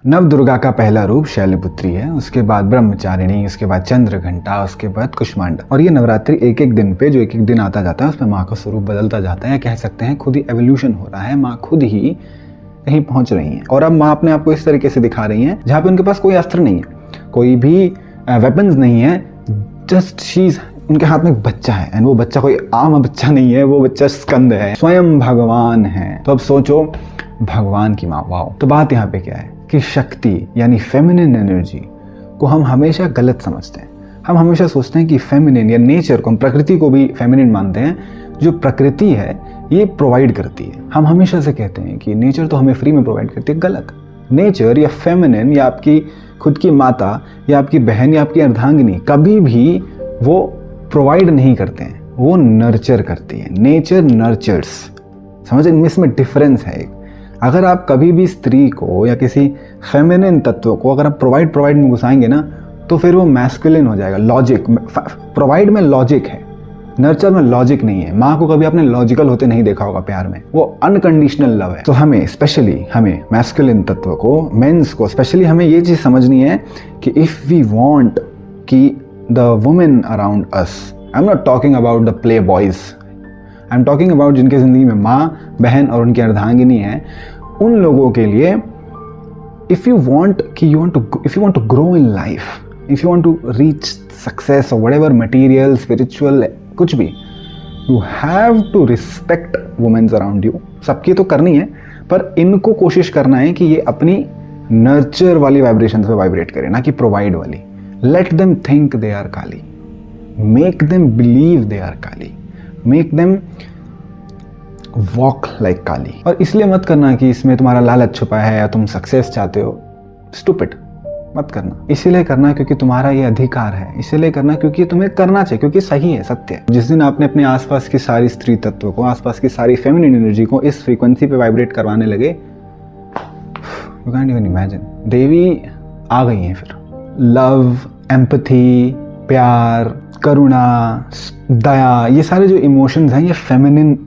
नव दुर्गा का पहला रूप शैलपुत्री है, उसके बाद ब्रह्मचारिणी, उसके बाद चंद्रघंटा, उसके बाद कुष्मांडा। और ये नवरात्रि एक एक दिन पे जो एक एक दिन आता जाता है उसमें माँ का स्वरूप बदलता जाता है। कह सकते हैं खुद ही एवोल्यूशन हो रहा है, माँ खुद ही कहीं पहुंच रही हैं। और अब माँ अपने आप को इस तरीके से दिखा रही हैं जहाँ पे उनके पास कोई अस्त्र नहीं है, कोई भी वेपन्स नहीं है, जस्ट शीज, उनके हाथ में एक बच्चा है। एंड वो बच्चा कोई आम बच्चा नहीं है, वो बच्चा स्कंद है, स्वयं भगवान है। तो अब सोचो भगवान की माँ, वाओ। तो बात यहाँ पे क्या है कि शक्ति यानी फेमिनिन एनर्जी को हम हमेशा गलत समझते हैं। हम हमेशा सोचते हैं कि फेमिनिन या नेचर को, हम प्रकृति को भी फेमिनिन मानते हैं। जो प्रकृति है ये प्रोवाइड करती है। हम हमेशा से कहते हैं कि नेचर तो हमें फ्री में प्रोवाइड करती है। गलत। नेचर या फेमिनिन या आपकी खुद की माता या आपकी बहन या आपकी अर्धांगिनी कभी भी वो प्रोवाइड नहीं करते हैं, वो नर्चर करती है। नेचर नर्चर्स, समझ, इसमें डिफरेंस है एक। अगर आप कभी भी स्त्री को या किसी फेमिनिन तत्व को अगर आप प्रोवाइड में घुसाएंगे ना तो फिर वो मैस्कुलिन हो जाएगा। लॉजिक, प्रोवाइड में लॉजिक है, नर्चर में लॉजिक नहीं है। माँ को कभी आपने लॉजिकल होते नहीं देखा होगा प्यार में, वो अनकंडीशनल लव है। तो हमें स्पेशली, हमें मैस्कुलिन तत्व को, मेंस को स्पेशली हमें ये चीज़ समझनी है कि इफ़ वी वांट कि the women around us, I am not talking about the play boys, I am talking about जिनके ज़िंदगी में माँ, बहन और उनकी अर्धांगिनी है, उन लोगों के लिए if you want to grow in life, if you want to reach success और व्हाटएवर मटेरियल, स्पिरिचुअल, कुछ भी, you have to respect womens around you. सबकी तो करनी है, पर इनको कोशिश करना है कि ये अपनी नर्चर वाली वाइब्रेशन पे वाइब्रेट करें, ना कि प्रोवाइड वाली। Let them think they are Kali, make them believe they are Kali, make them walk like Kali. और इसलिए मत करना कि इसमें तुम्हारा लालच छुपा है या तुम सक्सेस चाहते हो। स्टूपिड मत करना। इसीलिए करना क्योंकि तुम्हारा ये अधिकार है, इसीलिए करना क्योंकि तुम्हें करना चाहिए, क्योंकि सही है, सत्य है। जिस दिन आपने अपने आसपास की सारी स्त्री तत्व को, आसपास की सारी फेमिनिन एनर्जी को इस फ्रीक्वेंसी पे वाइब्रेट करवाने लगे, यू कैंट इवन इमेजिन, देवी आ गई हैं फिर। लव, एम्पैथी, प्यार, करुणा, दया, ये सारे जो इमोशंस हैं ये फेमिनिन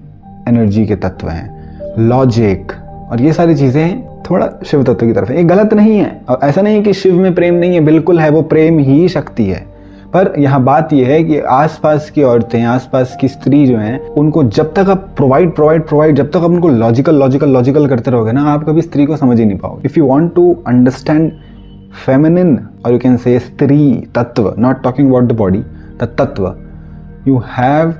एनर्जी के तत्व हैं। लॉजिक और ये सारी चीज़ें थोड़ा शिव तत्व की तरफ है। ये गलत नहीं है, और ऐसा नहीं है कि शिव में प्रेम नहीं है, बिल्कुल है, वो प्रेम ही शक्ति है। पर यहाँ बात ये है कि आसपास की औरतें, आसपास की स्त्री जो हैं, उनको जब तक आप प्रोवाइड, जब तक आप उनको लॉजिकल करते रहोगे ना, आप कभी स्त्री को समझ ही नहीं पाओगे। If you want to understand feminine और यू कैन से स्त्री तत्व, not talking about the body, the तत्व, you have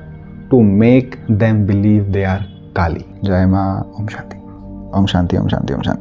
to make them believe they are Kali. जय माँ। ओम शांति, ओम शांति, ओम शांति, ओम शांति।